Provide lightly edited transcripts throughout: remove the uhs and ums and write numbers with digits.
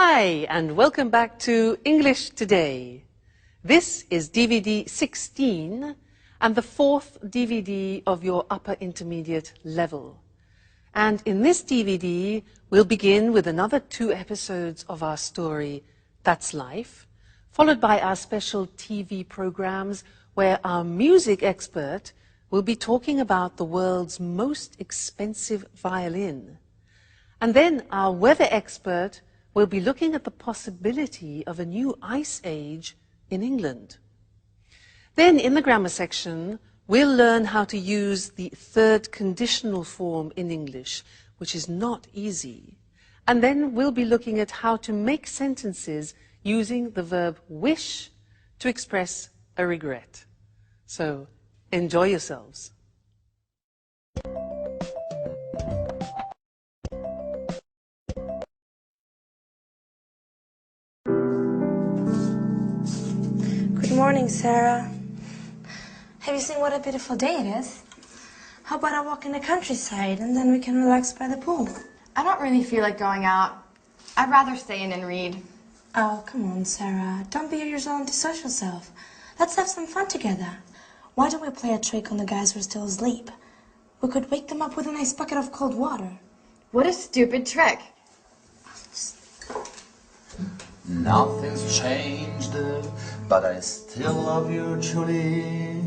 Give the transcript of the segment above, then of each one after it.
Hi, and welcome back to English Today. This is DVD 16 and the fourth DVD of your upper intermediate level. And in this DVD, we'll begin with another 2 episodes of our story, That's Life, followed by our special TV programs where our music expert will be talking about the world's most expensive violin. And then our weather expert will be looking at the possibility of a new ice age in England. Then in the grammar section, we'll learn how to use the third conditional form in English, which is not easy. And then we'll be looking at how to make sentences using the verb wish to express a regret. So, enjoy yourselves. Good morning, Sarah. Have you seen what a beautiful day it is? How about I walk in the countryside and then we can relax by the pool? I don't really feel like going out. I'd rather stay in and read. Oh, come on, Sarah. Don't be your usual antisocial self. Let's have some fun together. Why don't we play a trick on the guys who are still asleep? We could wake them up with a nice bucket of cold water. What a stupid trick. Nothing's changed, but I still love you, Julie.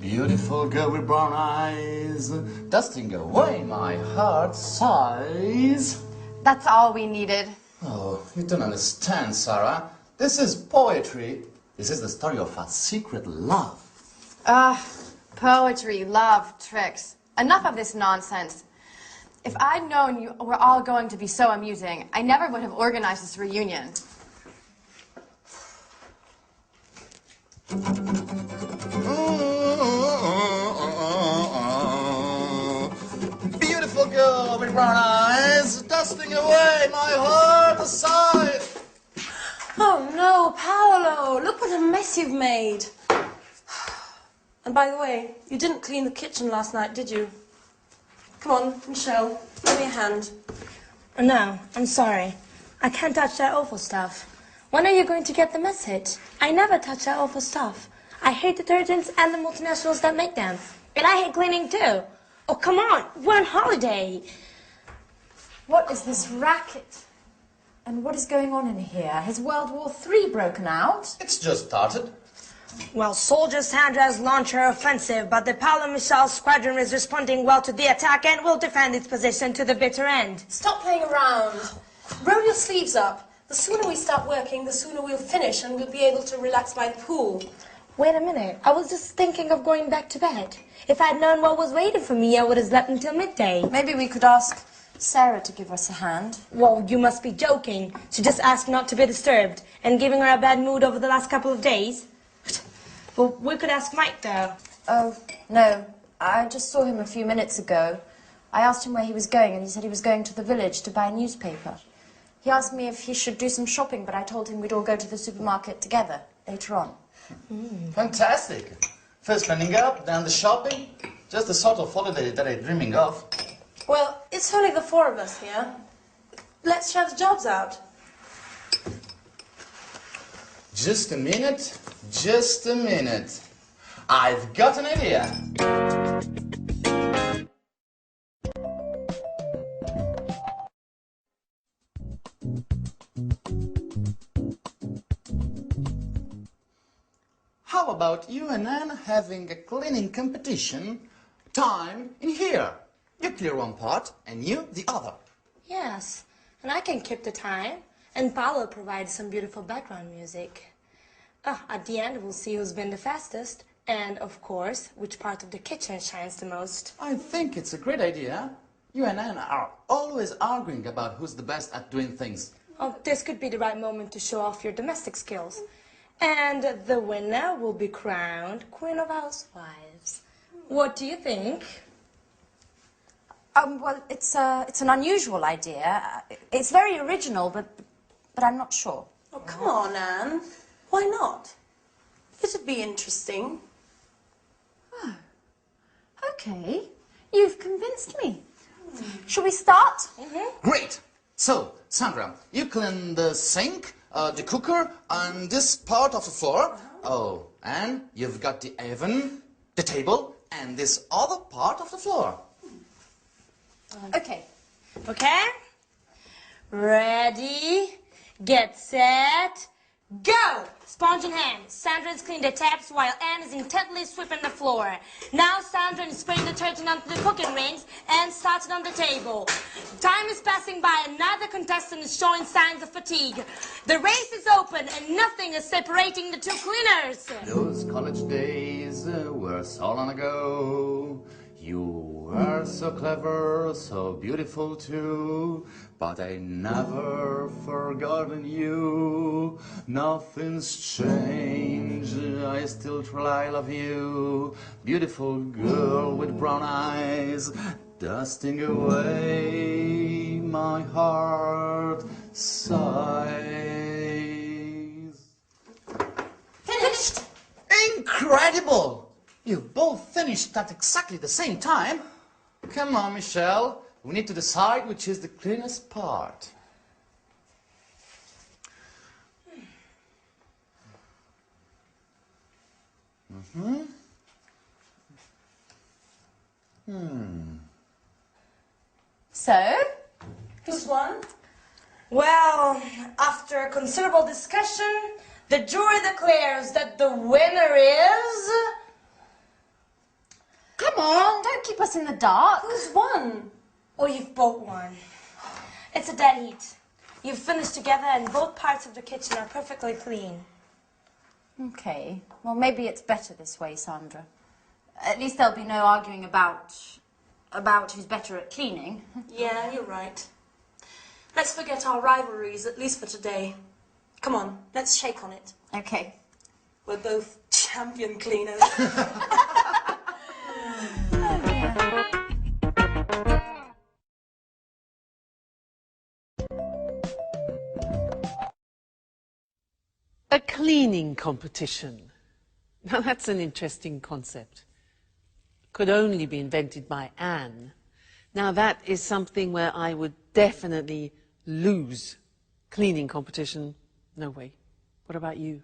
Beautiful girl with brown eyes, dusting away my heart's sighs. That's all we needed. Oh, you don't understand, Sarah. This is poetry. This is the story of a secret love. Poetry, love, tricks. Enough of this nonsense. If I'd known you were all going to be so amusing, I never would have organized this reunion. Beautiful girl with brown eyes, dusting away my heart aside. Oh no, Paolo! Look what a mess you've made. And by the way, you didn't clean the kitchen last night, did you? Come on, Michelle, give me a hand. No, I'm sorry. I can't touch that awful stuff. When are you going to get the message? I never touch that awful stuff. I hate detergents and the multinationals that make them. And I hate cleaning too. Oh, come on, we're on holiday. What is this racket? And what is going on in here? Has World War III broken out? It's just started. Well, soldier Sandra's launched her offensive, but the Paolo Michel squadron is responding well to the attack and will defend its position to the bitter end. Stop playing around. Roll your sleeves up. The sooner we start working, the sooner we'll finish and we'll be able to relax by the pool. Wait a minute. I was just thinking of going back to bed. If I'd known what was waiting for me, I would have slept until midday. Maybe we could ask Sarah to give us a hand. Well, you must be joking. She just asked not to be disturbed and giving her a bad mood over the last couple of days. Well, we could ask Mike, though. Oh, no. I just saw him a few minutes ago. I asked him where he was going and he said he was going to the village to buy a newspaper. He asked me if he should do some shopping, but I told him we'd all go to the supermarket together later on. Fantastic. First cleaning up, then the shopping. Just the sort of holiday that I'm dreaming of. Well, it's only the 4 of us here. Let's share the jobs out. Just a minute, just a minute. I've got an idea. How about you and Anne having a cleaning competition? Time in here. You clear one part and you the other. Yes, and I can keep the time. And Paolo provides some beautiful background music. At the end, we'll see who's been the fastest. And, of course, which part of the kitchen shines the most. I think it's a great idea. You and Anne are always arguing about who's the best at doing things. Oh, this could be the right moment to show off your domestic skills. And the winner will be crowned Queen of Housewives. What do you think? Well, it's an unusual idea. It's very original, but I'm not sure. Oh, come on, Anne. Why not? It'd be interesting. Oh, okay. You've convinced me. Shall we start? Great! So, Sandra, you clean the sink, the cooker, and this part of the floor. Oh, and you've got the oven, the table, and this other part of the floor. Okay. Okay? Ready, get set, go! Sponge in hand. Sandra has cleaned the taps while Anne is intently sweeping the floor. Now Sandra is spraying detergent onto the cooking rings and started on the table. Time is passing by. Another contestant is showing signs of fatigue. The race is open and nothing is separating the two cleaners. Those college days were so long ago. You were so clever, so beautiful too. But I never forgotten you. Nothing's changed. I still try love you. Beautiful girl with brown eyes, dusting away my heart sighs. Finished. Incredible! You both finished at exactly the same time. Come on, Michelle. We need to decide which is the cleanest part. So, Who's won? Well, after considerable discussion, the jury declares that the winner is... come on, don't keep us in the dark. Who's won? Oh, you've both won. It's a dead heat. You've finished together and both parts of the kitchen are perfectly clean. Okay, well maybe it's better this way, Sandra. At least there'll be no arguing about who's better at cleaning. Yeah, you're right. Let's forget our rivalries, at least for today. Come on, let's shake on it. Okay. We're both champion cleaners. A cleaning competition. Now that's an interesting concept. Could only be invented by Anne. Now that is something where I would definitely lose. Cleaning competition, no way. What about you?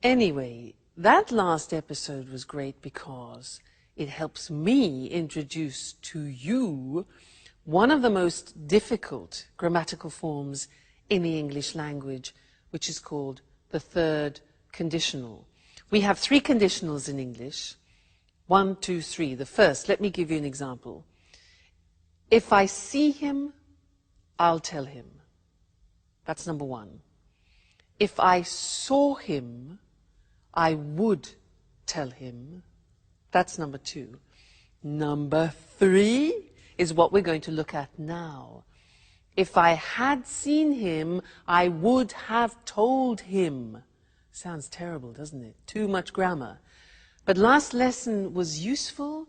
Anyway, that last episode was great because it helps me introduce to you one of the most difficult grammatical forms in the English language, which is called the third conditional. We have three conditionals in English. 1, 2, 3. The first, let me give you an example. If I see him, I'll tell him. That's number 1. If I saw him, I would tell him. That's number 2. Number 3 is what we're going to look at now. If I had seen him, I would have told him. Sounds terrible, doesn't it? Too much grammar. But last lesson was useful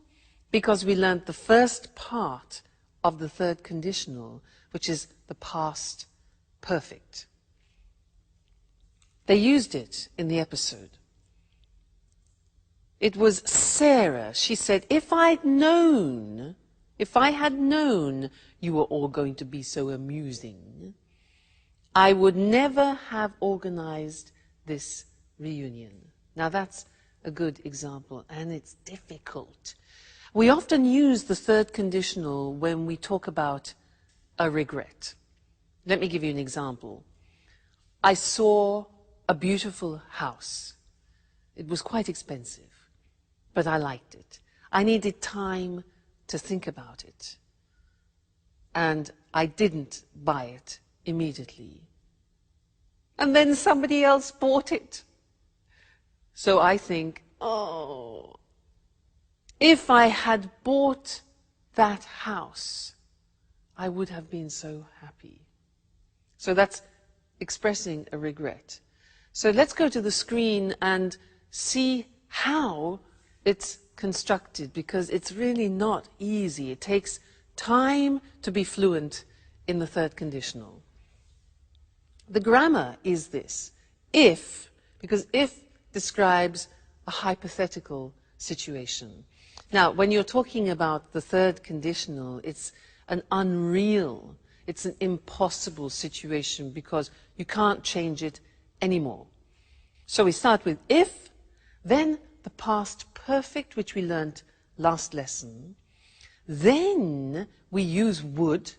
because we learned the first part of the third conditional, which is the past perfect. They used it in the episode. It was Sarah. She said, if I had known you were all going to be so amusing, I would never have organized this reunion. Now that's a good example, and it's difficult. We often use the third conditional when we talk about a regret. Let me give you an example. I saw a beautiful house. It was quite expensive, but I liked it. I needed time to think about it. And I didn't buy it immediately. And then somebody else bought it. So I think, oh, if I had bought that house, I would have been so happy. So that's expressing a regret. So let's go to the screen and see how it's constructed, because it's really not easy. It takes time to be fluent in the third conditional. The grammar is this. If, because if describes a hypothetical situation. Now, when you're talking about the third conditional, it's an unreal, it's an impossible situation because you can't change it anymore. So we start with if, then the past perfect, which we learned last lesson. Then we use would,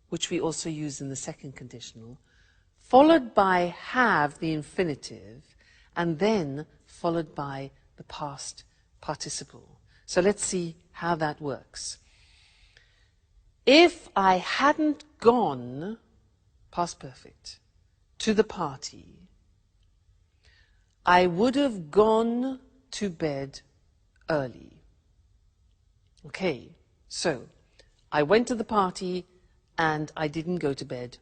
which we also use in the second conditional, followed by have, the infinitive, and then followed by the past participle. So let's see how that works. If I hadn't gone, past perfect, to the party, I would have gone to bed early. Okay, so I went to the party and I didn't go to bed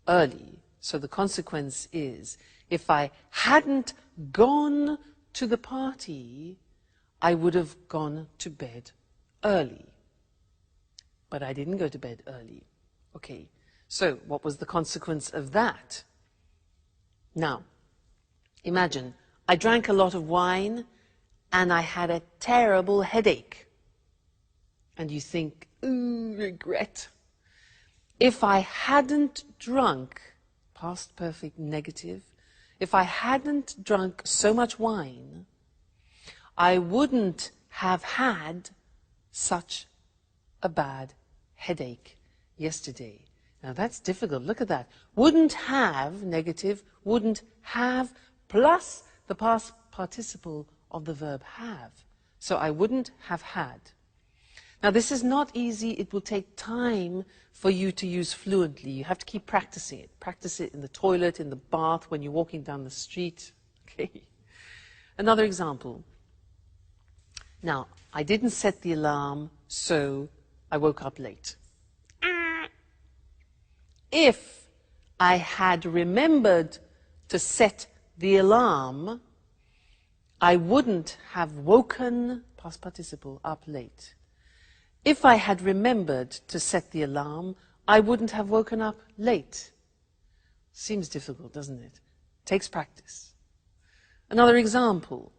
early. So the consequence is, if I hadn't gone to the party, I would have gone to bed early. But I didn't go to bed early. Okay, so what was the consequence of that? Now, imagine I drank a lot of wine and I had a terrible headache. And you think, ooh, regret. If I hadn't drunk, past perfect negative, if I hadn't drunk so much wine, I wouldn't have had such a bad headache yesterday. Now that's difficult. Look at that. Wouldn't have, negative, wouldn't have, plus the past participle of the verb have. So I wouldn't have had. Now this is not easy. It will take time for you to use fluently. You have to keep practicing it. Practice it in the toilet, in the bath, when you're walking down the street. Okay. Another example. Now, I didn't set the alarm, so I woke up late. If I had remembered to set the alarm, I wouldn't have woken, past participle, up late. If I had remembered to set the alarm, I wouldn't have woken up late. Seems difficult, doesn't it? Takes practice. Another example.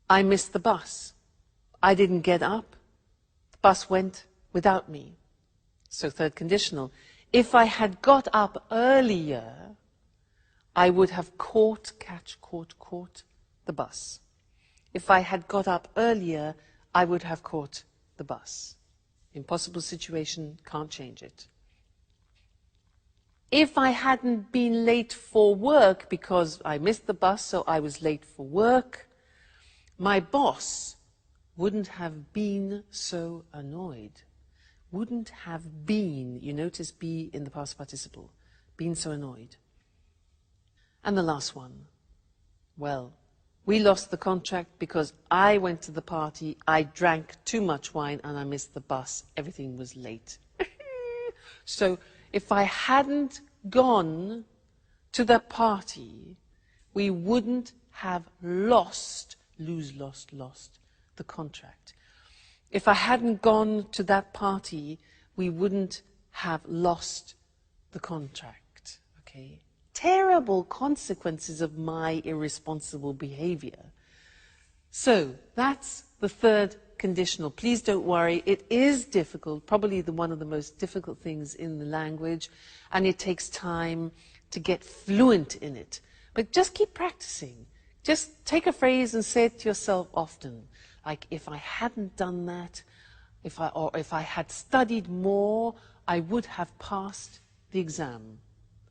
I missed the bus. I didn't get up. The bus went without me. So third conditional. If I had got up earlier, I would have caught the bus. If I had got up earlier, I would have caught the bus. Impossible situation, can't change it. If I hadn't been late for work because I missed the bus, so I was late for work, my boss wouldn't have been so annoyed. Wouldn't have been, you notice be in the past participle, been so annoyed. And the last one. Well, we lost the contract because I went to the party, I drank too much wine, and I missed the bus. Everything was late. So if I hadn't gone to the party, we wouldn't have lost the contract. If I hadn't gone to that party, we wouldn't have lost the contract. Okay? Terrible consequences of my irresponsible behavior. So that's the third conditional. Please don't worry. It is difficult, probably one of the most difficult things in the language, and it takes time to get fluent in it. But just keep practicing. Just take a phrase and say it to yourself often. Like, if I hadn't done that, if I had studied more, I would have passed the exam,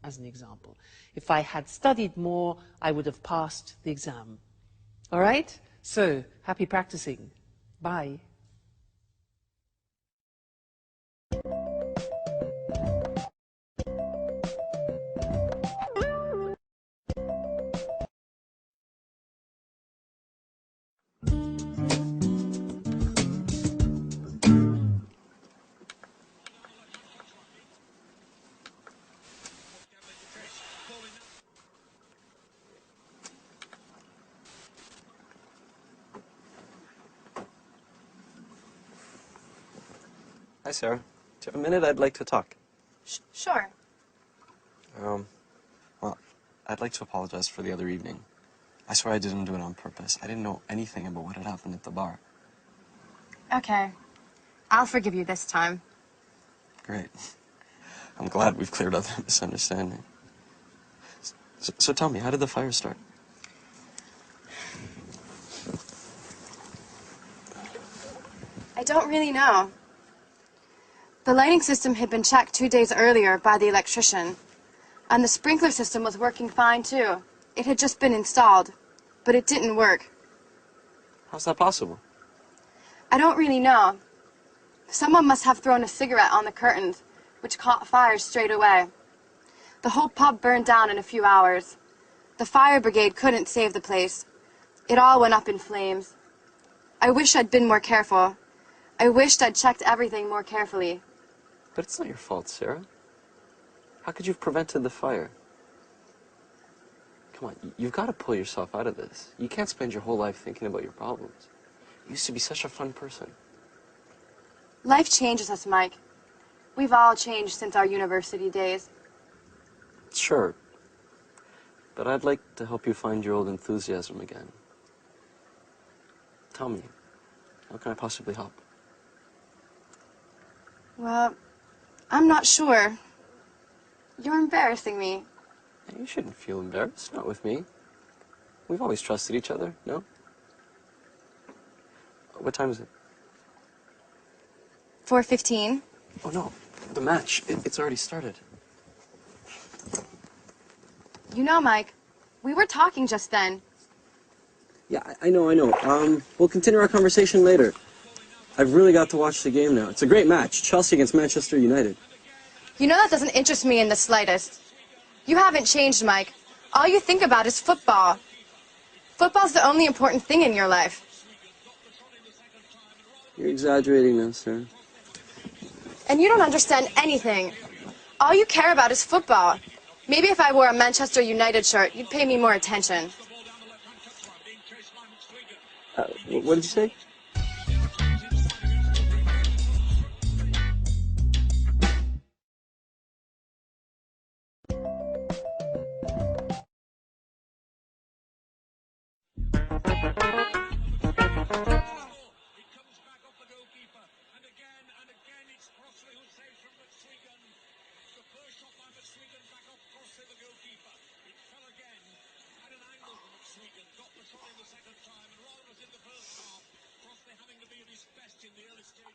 as an example. If I had studied more, I would have passed the exam. All right? So, happy practicing. Bye. Hi, Sarah. Do you have a minute? I'd like to talk. Sure. Well, I'd like to apologize for the other evening. I swear I didn't do it on purpose. I didn't know anything about what had happened at the bar. Okay. I'll forgive you this time. great. I'm glad we've cleared up that misunderstanding. So tell me, how did the fire start? I don't really know. The lighting system had been checked 2 days earlier by the electrician, and the sprinkler system was working fine too. It had just been installed, but it didn't work. How's that possible? I don't really know. Someone must have thrown a cigarette on the curtains, which caught fire straight away. The whole pub burned down in a few hours. The fire brigade couldn't save the place. It all went up in flames. I wish I'd been more careful. I wished I'd checked everything more carefully. But it's not your fault, Sarah. How could you have prevented the fire? Come on, you've got to pull yourself out of this. You can't spend your whole life thinking about your problems. You used to be such a fun person. Life changes us, Mike. We've all changed since our university days. Sure. But I'd like to help you find your old enthusiasm again. Tell me, how can I possibly help? Well, I'm not sure. You're embarrassing me. Hey, you shouldn't feel embarrassed, not with me. We've always trusted each other, no? What time is it? 4:15. Oh, no. The match. It's already started. You know, Mike, we were talking just then. Yeah, I know. We'll continue our conversation later. I've really got to watch the game now. It's a great match. Chelsea against Manchester United. You know that doesn't interest me in the slightest. You haven't changed, Mike. All you think about is football. Football's the only important thing in your life. You're exaggerating now, Sarah. And you don't understand anything. All you care about is football. Maybe if I wore a Manchester United shirt, you'd pay me more attention. What did you say?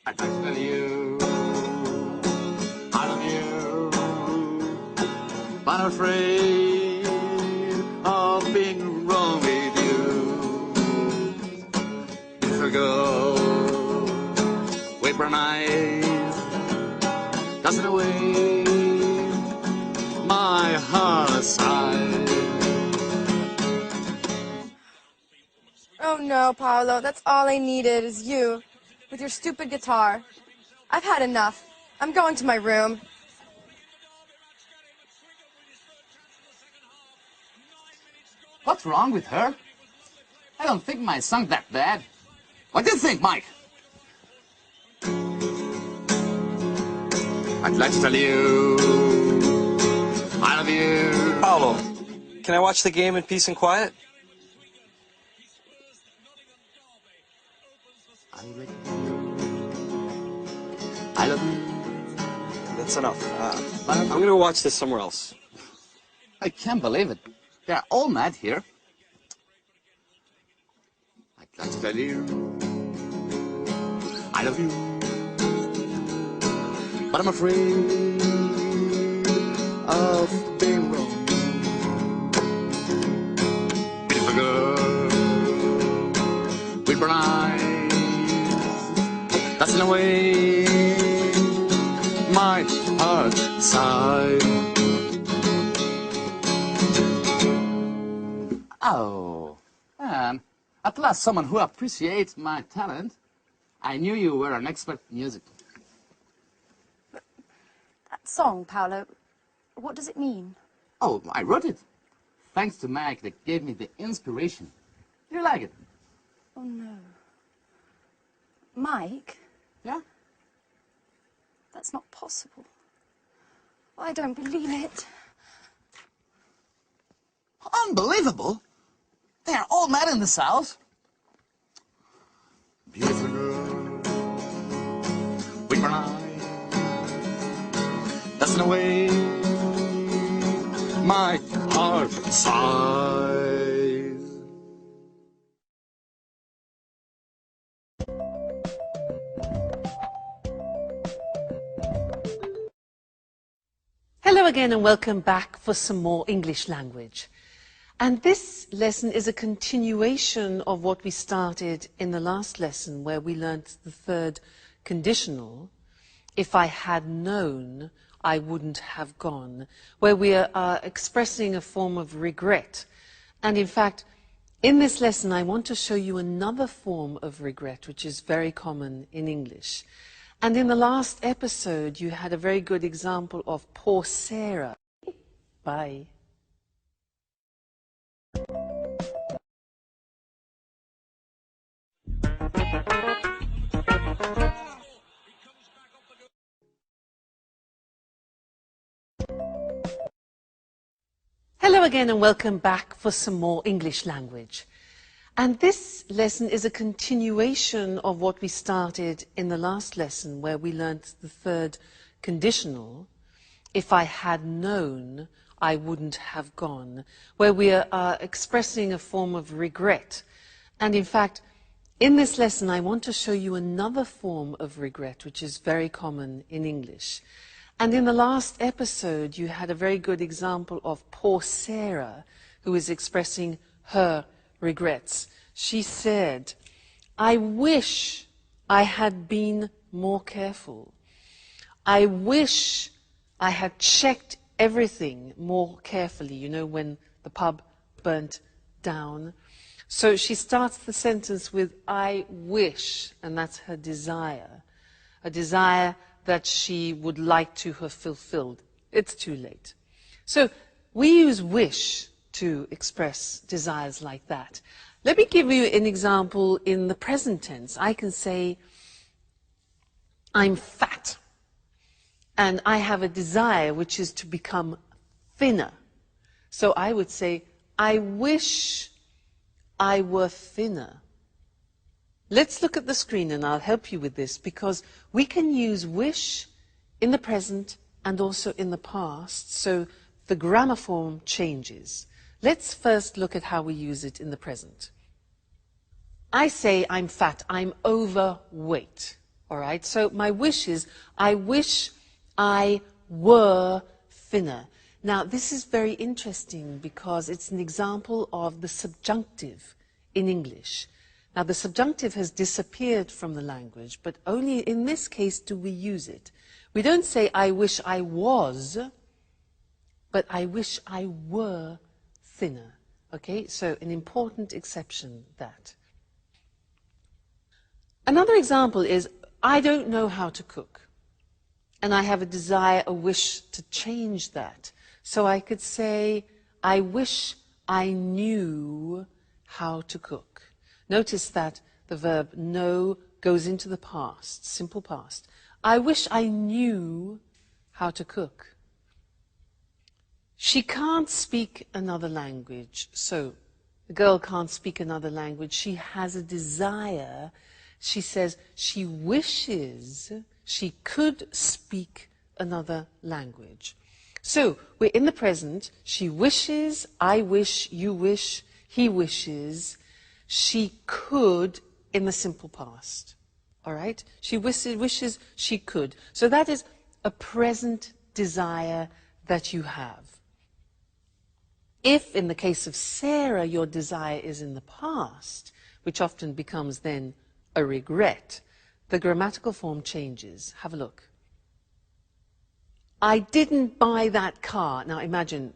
I tell you, I love you, but I'm afraid of being wrong with you. Beautiful girl, with brown eyes, dancing away my heart aside. Oh no, Paolo, that's all I needed is you, with your stupid guitar. I've had enough. I'm going to my room. What's wrong with her? I don't think my song that bad. What do you think, Mike? I'd like to tell you, I love you. Paolo, can I watch the game in peace and quiet? I love you. That's enough. I'm going to watch this somewhere else. I can't believe it. They're all mad here. I'd like to tell you, I love you, but I'm afraid of being wrong. Beautiful girl, with brown eyes, dancing away my heart side. Oh, and at last someone who appreciates my talent. I knew you were an expert in music. That song, Paolo, what does it mean? Oh, I wrote it. Thanks to Mike that gave me the inspiration. You like it? Oh, no. Mike? Yeah? That's not possible. I don't believe it. Unbelievable. They are all mad in this house. Beautiful girl, with brown eyes, dancing away. My heart sighs. Hello again and welcome back for some more English language. And this lesson is a continuation of what we started in the last lesson, where we learnt the third conditional. If I had known, I wouldn't have gone, where we are expressing a form of regret. And in fact, in this lesson, I want to show you another form of regret, which is very common in English. And in the last episode, you had a very good example of poor Sarah. Bye. Hello again and welcome back for some more English language. And this lesson is a continuation of what we started in the last lesson, where we learnt the third conditional. If I had known, I wouldn't have gone, where we are expressing a form of regret. And in fact, in this lesson, I want to show you another form of regret, which is very common in English. And in the last episode, you had a very good example of poor Sarah, who is expressing her regrets. She said, I wish I had been more careful. I wish I had checked everything more carefully, you know, when the pub burnt down. So she starts the sentence with, I wish, and that's her desire. A desire that she would like to have fulfilled. It's too late. So we use wish to express desires like that. Let me give you an example in the present tense. I can say, I'm fat, and I have a desire which is to become thinner. So I would say, I wish I were thinner. Let's look at the screen and I'll help you with this, because we can use wish in the present and also in the past, so the grammar form changes. Let's first look at how we use it in the present. I say I'm fat, I'm overweight, all right? So my wish is, I wish I were thinner. Now, this is very interesting because it's an example of the subjunctive in English. Now, the subjunctive has disappeared from the language, but only in this case do we use it. We don't say, I wish I was, but I wish I were thinner. Okay, so an important exception, that. Another example is, I don't know how to cook, and I have a desire, a wish to change that. So I could say, I wish I knew how to cook. Notice that the verb know goes into the past, simple past. I wish I knew how to cook. She can't speak another language. So the girl can't speak another language. She has a desire. She says she wishes she could speak another language. So we're in the present. She wishes, I wish, you wish, he wishes. She could in the simple past. All right? She wishes she could. So that is a present desire that you have. If, in the case of Sarah, your desire is in the past, which often becomes then a regret, the grammatical form changes. Have a look. I didn't buy that car. Now imagine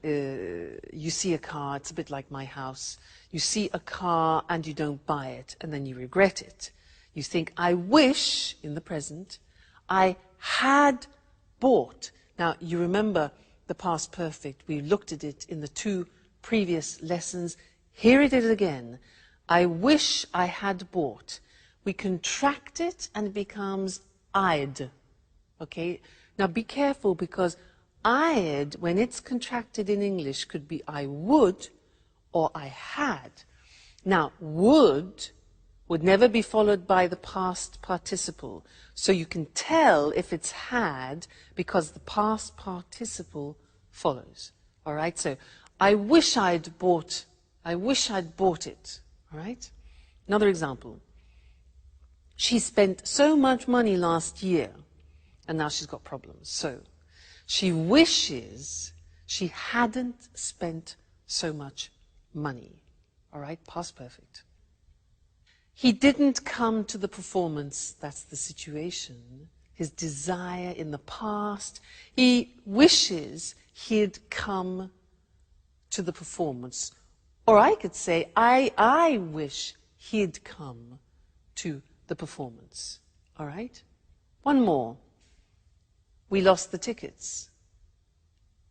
you see a car, it's a bit like my house. You see a car and you don't buy it, and then you regret it. You think, I wish, in the present, I had bought. Now you remember the past perfect. We looked at it in the 2 previous lessons. Here it is again. I wish I had bought. We contract it and it becomes I'd. Okay? Now be careful, because I'd, when it's contracted in English, could be I would or I had. Now, would would never be followed by the past participle. So you can tell if it's had because the past participle follows. All right? So I wish I'd bought it. All right? Another example. She spent so much money last year, and now she's got problems. So she wishes she hadn't spent so much money. All right? Past perfect. He didn't come to the performance. That's the situation. His desire in the past. He wishes he'd come to the performance. Or I could say, I wish he'd come to the performance. All right? One more. We lost the tickets.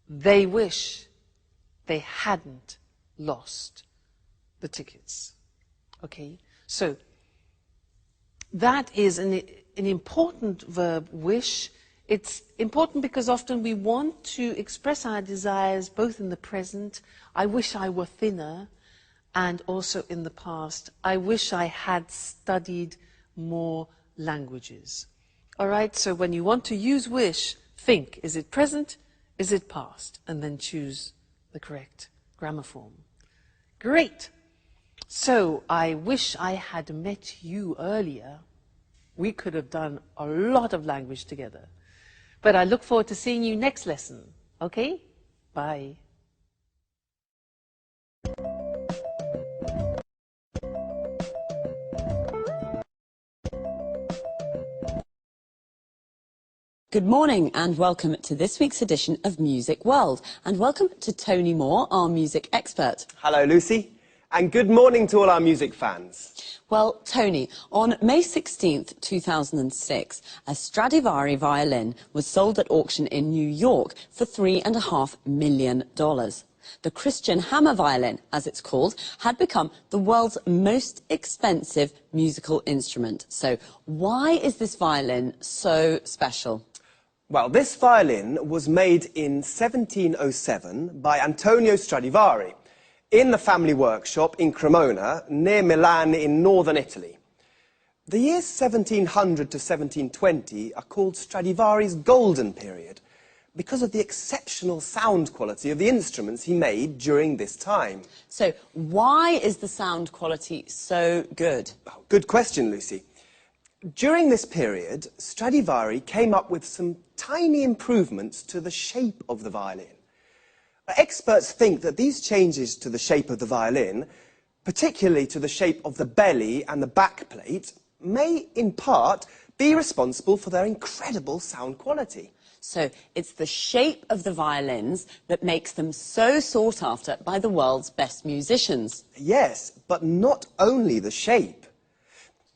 They wish they hadn't lost the tickets. Okay? So, that is an important verb, wish. It's important because often we want to express our desires both in the present, I wish I were thinner, and also in the past, I wish I had studied more languages. All right, so when you want to use wish, think, is it present, is it past? And then choose the correct grammar form. Great. So, I wish I had met you earlier. We could have done a lot of language together. But I look forward to seeing you next lesson. Okay? Bye. Good morning and welcome to this week's edition of Music World. And welcome to Tony Moore, our music expert. Hello, Lucy. And good morning to all our music fans. Well, Tony, on May 16th, 2006, a Stradivari violin was sold at auction in New York for $3.5 million. The Christian Hammer violin, as it's called, had become the world's most expensive musical instrument. So why is this violin so special? Well, this violin was made in 1707 by Antonio Stradivari in the family workshop in Cremona, near Milan in northern Italy. The years 1700 to 1720 are called Stradivari's golden period because of the exceptional sound quality of the instruments he made during this time. So why is the sound quality so good? Oh, good question, Lucy. During this period, Stradivari came up with some tiny improvements to the shape of the violin. Experts think that these changes to the shape of the violin, particularly to the shape of the belly and the back plate, may, in part, be responsible for their incredible sound quality. So it's the shape of the violins that makes them so sought after by the world's best musicians. Yes, but not only the shape.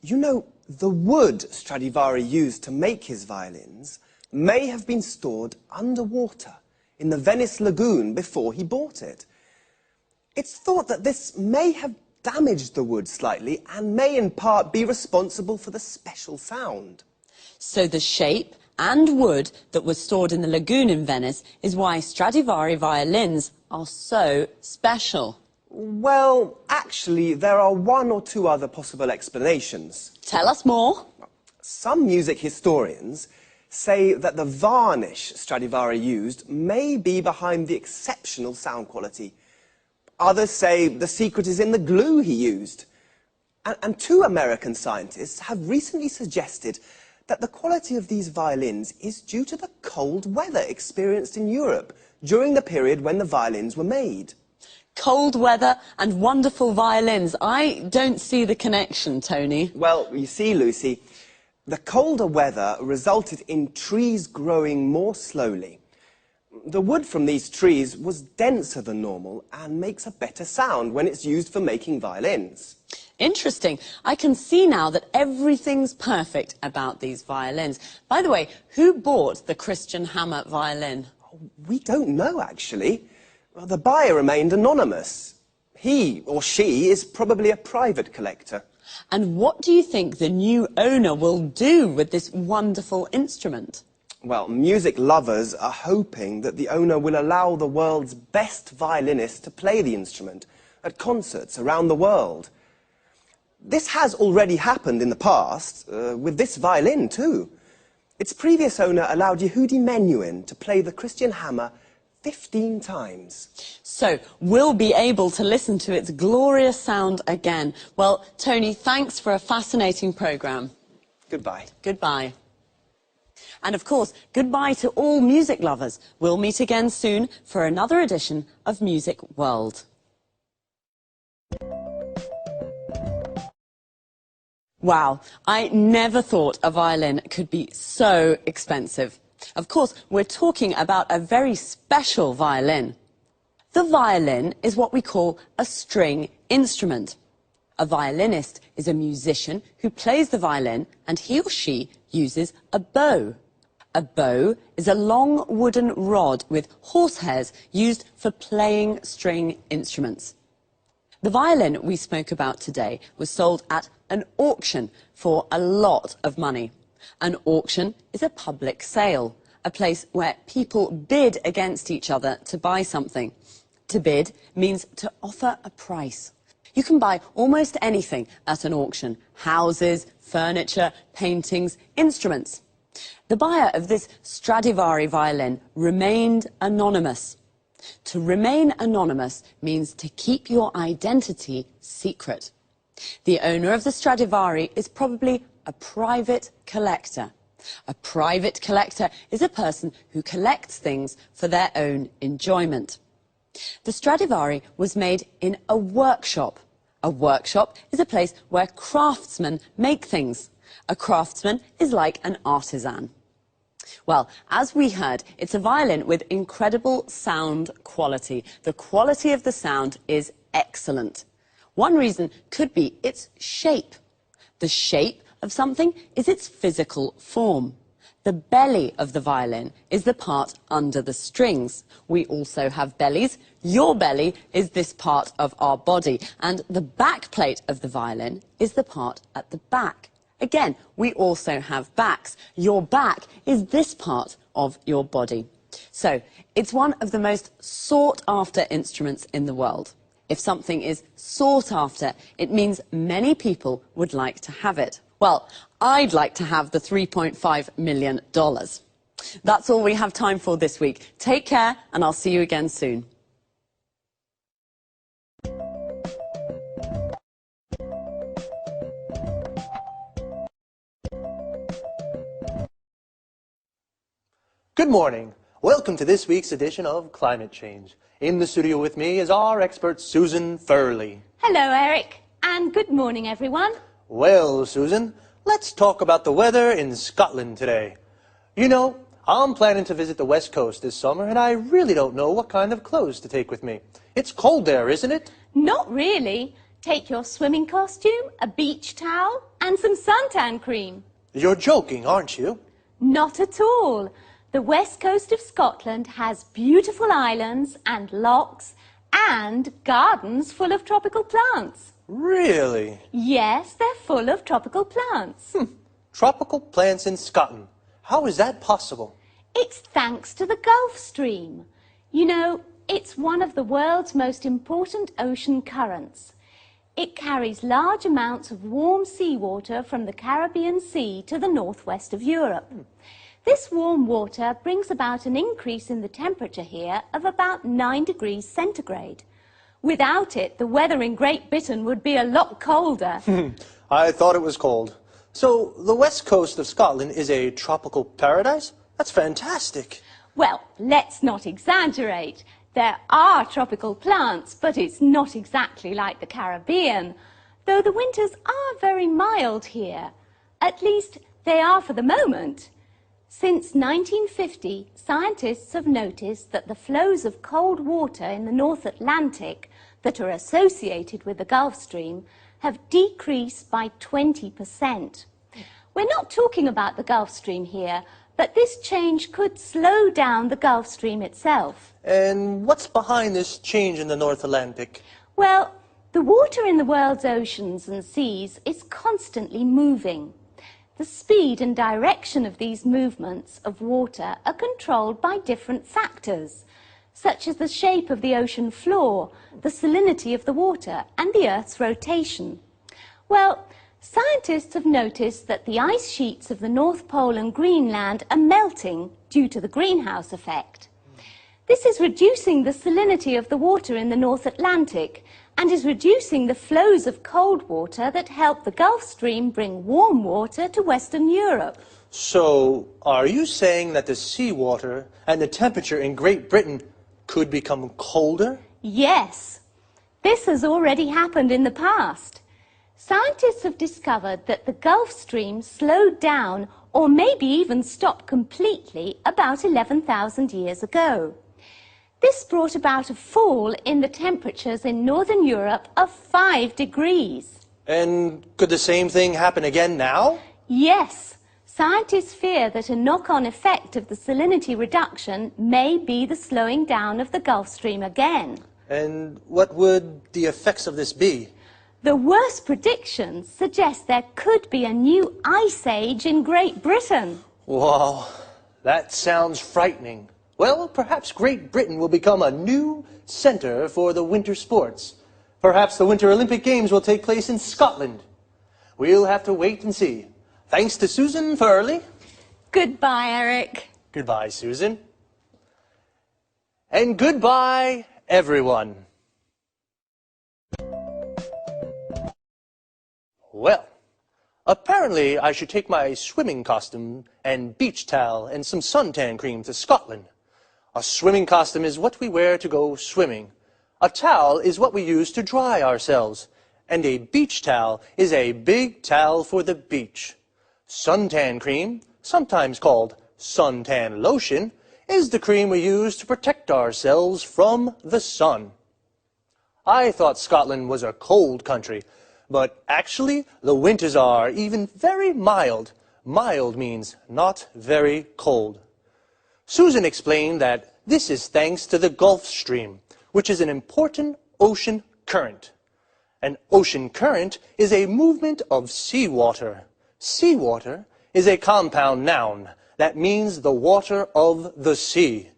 You know, the wood Stradivari used to make his violins may have been stored underwater in the Venice lagoon before he bought it. It's thought that this may have damaged the wood slightly and may in part be responsible for the special sound. So the shape and wood that was stored in the lagoon in Venice is why Stradivari violins are so special. Well, actually, there are one or two other possible explanations. Tell us more. Some music historians say that the varnish Stradivari used may be behind the exceptional sound quality. Others say the secret is in the glue he used. And two American scientists have recently suggested that the quality of these violins is due to the cold weather experienced in Europe during the period when the violins were made. Cold weather and wonderful violins. I don't see the connection, Tony. Well, you see, Lucy, the colder weather resulted in trees growing more slowly. The wood from these trees was denser than normal and makes a better sound when it's used for making violins. Interesting. I can see now that everything's perfect about these violins. By the way, who bought the Christian Hammer violin? We don't know, actually. Well, the buyer remained anonymous. He or she is probably a private collector. And what do you think the new owner will do with this wonderful instrument? Well, music lovers are hoping that the owner will allow the world's best violinists to play the instrument at concerts around the world. This has already happened in the past, with this violin too. Its previous owner allowed Yehudi Menuhin to play the Christian hammer 15 times. So we'll be able to listen to its glorious sound again. Well, Tony, thanks for a fascinating programme. Goodbye. Goodbye. And of course, goodbye to all music lovers. We'll meet again soon for another edition of Music World. Wow, I never thought a violin could be so expensive. Of course, we're talking about a very special violin. The violin is what we call a string instrument. A violinist is a musician who plays the violin, and he or she uses a bow. A bow is a long wooden rod with horsehairs used for playing string instruments. The violin we spoke about today was sold at an auction for a lot of money. An auction is a public sale, a place where people bid against each other to buy something. To bid means to offer a price. You can buy almost anything at an auction: houses, furniture, paintings, instruments. The buyer of this Stradivari violin remained anonymous. To remain anonymous means to keep your identity secret. The owner of the Stradivari is probably a private collector. A private collector is a person who collects things for their own enjoyment. The Stradivari was made in a workshop. A workshop is a place where craftsmen make things. A craftsman is like an artisan. Well, as we heard, it's a violin with incredible sound quality. The quality of the sound is excellent. One reason could be its shape. The shape of something is its physical form. The belly of the violin is the part under the strings. We also have bellies. Your belly is this part of our body, and the back plate of the violin is the part at the back. Again, we also have backs. Your back is this part of your body. So, it's one of the most sought-after instruments in the world. If something is sought after, it means many people would like to have it. Well, I'd like to have the $3.5 million. That's all we have time for this week. Take care, and I'll see you again soon. Good morning. Welcome to this week's edition of Climate Change. In the studio with me is our expert, Susan Furley. Hello, Eric, and good morning, everyone. Well, Susan, let's talk about the weather in Scotland today. You know, I'm planning to visit the West Coast this summer, and I really don't know what kind of clothes to take with me. It's cold there, isn't it? Not really. Take your swimming costume, a beach towel, and some suntan cream. You're joking, aren't you? Not at all. The west coast of Scotland has beautiful islands and lochs and gardens full of tropical plants. Really? Yes, they're full of tropical plants. Tropical plants in Scotland. How is that possible? It's thanks to the Gulf Stream. You know, it's one of the world's most important ocean currents. It carries large amounts of warm seawater from the Caribbean Sea to the northwest of Europe. This warm water brings about an increase in the temperature here of about 9 degrees centigrade. Without it, the weather in Great Britain would be a lot colder. I thought it was cold. So, the west coast of Scotland is a tropical paradise? That's fantastic. Well, let's not exaggerate. There are tropical plants, but it's not exactly like the Caribbean, though the winters are very mild here. At least, they are for the moment. Since 1950, scientists have noticed that the flows of cold water in the North Atlantic that are associated with the Gulf Stream have decreased by 20%. We're not talking about the Gulf Stream here, but this change could slow down the Gulf Stream itself. And what's behind this change in the North Atlantic? Well, the water in the world's oceans and seas is constantly moving. The speed and direction of these movements of water are controlled by different factors, such as the shape of the ocean floor, the salinity of the water, and the Earth's rotation. Well, scientists have noticed that the ice sheets of the North Pole and Greenland are melting due to the greenhouse effect. This is reducing the salinity of the water in the North Atlantic and is reducing the flows of cold water that help the Gulf Stream bring warm water to Western Europe. So, are you saying that the seawater and the temperature in Great Britain could become colder? Yes. This has already happened in the past. Scientists have discovered that the Gulf Stream slowed down or maybe even stopped completely about 11,000 years ago. This brought about a fall in the temperatures in Northern Europe of 5 degrees. And could the same thing happen again now? Yes. Scientists fear that a knock-on effect of the salinity reduction may be the slowing down of the Gulf Stream again. And what would the effects of this be? The worst predictions suggest there could be a new ice age in Great Britain. Wow, that sounds frightening. Well, perhaps Great Britain will become a new center for the winter sports. Perhaps the Winter Olympic Games will take place in Scotland. We'll have to wait and see. Thanks to Susan Furley. Goodbye, Eric. Goodbye, Susan. And goodbye, everyone. Well, apparently I should take my swimming costume and beach towel and some suntan cream to Scotland. A swimming costume is what we wear to go swimming. A towel is what we use to dry ourselves. And a beach towel is a big towel for the beach. Suntan cream, sometimes called suntan lotion, is the cream we use to protect ourselves from the sun. I thought Scotland was a cold country, but actually the winters are even very mild. Mild means not very cold. Susan explained that this is thanks to the Gulf Stream, which is an important ocean current. An ocean current is a movement of seawater. Seawater is a compound noun that means the water of the sea.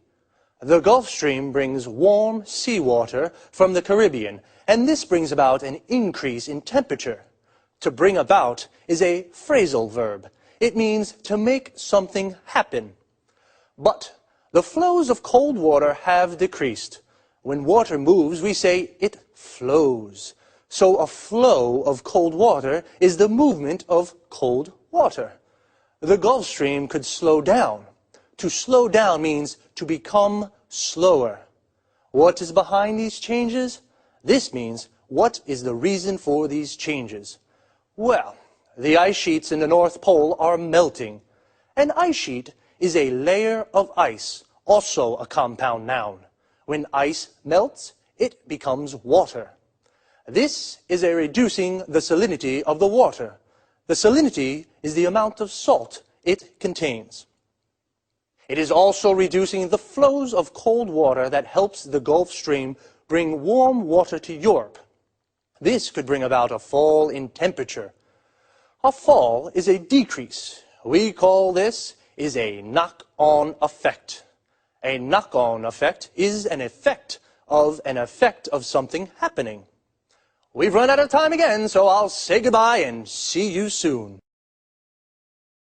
The Gulf Stream brings warm seawater from the Caribbean, and this brings about an increase in temperature. To bring about is a phrasal verb. It means to make something happen. But the flows of cold water have decreased. When water moves, we say it flows. So a flow of cold water is the movement of cold water. The Gulf Stream could slow down. To slow down means to become slower. What is behind these changes? This means, what is the reason for these changes? Well, the ice sheets in the North Pole are melting. An ice sheet is a layer of ice, also a compound noun. When ice melts, it becomes water. This is a reducing the salinity of the water. The salinity is the amount of salt it contains. It is also reducing the flows of cold water that helps the Gulf Stream bring warm water to Europe. This could bring about a fall in temperature. A fall is a decrease. We call this is a knock-on effect. A knock-on effect is an effect of something happening. We've run out of time again, so I'll say goodbye and see you soon.